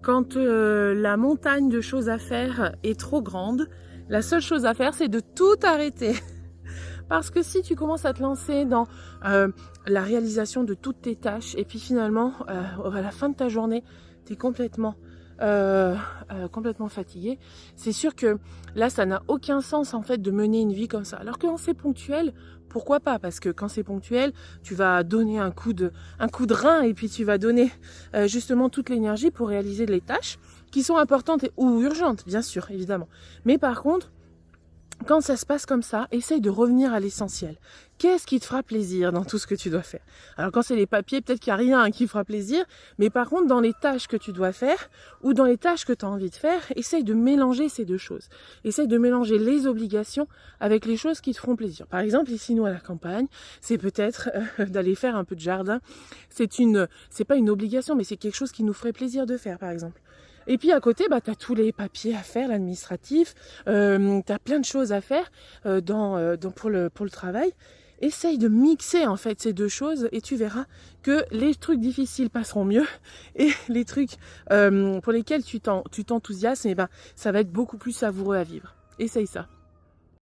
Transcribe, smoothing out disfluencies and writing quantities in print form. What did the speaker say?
quand la montagne de choses à faire est trop grande, la seule chose à faire, c'est de tout arrêter. Parce que si tu commences à te lancer dans la réalisation de toutes tes tâches, et puis finalement, à la fin de ta journée, tu es complètement fatigué, c'est sûr que là, ça n'a aucun sens en fait de mener une vie comme ça. Alors que quand c'est ponctuel, pourquoi pas? Parce que quand c'est ponctuel, tu vas donner un coup de rein et puis tu vas donner justement toute l'énergie pour réaliser les tâches qui sont importantes ou urgentes, bien sûr, évidemment. Mais par contre, quand ça se passe comme ça, essaye de revenir à l'essentiel. Qu'est-ce qui te fera plaisir dans tout ce que tu dois faire? Alors quand c'est les papiers, peut-être qu'il n'y a rien qui fera plaisir, mais par contre, dans les tâches que tu dois faire ou dans les tâches que tu as envie de faire, essaye de mélanger ces deux choses. Essaye de mélanger les obligations avec les choses qui te feront plaisir. Par exemple, ici, nous, à la campagne, c'est peut-être d'aller faire un peu de jardin. C'est pas une obligation, mais c'est quelque chose qui nous ferait plaisir de faire, par exemple. Et puis à côté, tu as tous les papiers à faire, l'administratif, tu as plein de choses à faire pour le travail. Essaye de mixer en fait ces deux choses et tu verras que les trucs difficiles passeront mieux et les trucs pour lesquels tu t'enthousiasmes, ça va être beaucoup plus savoureux à vivre. Essaye ça.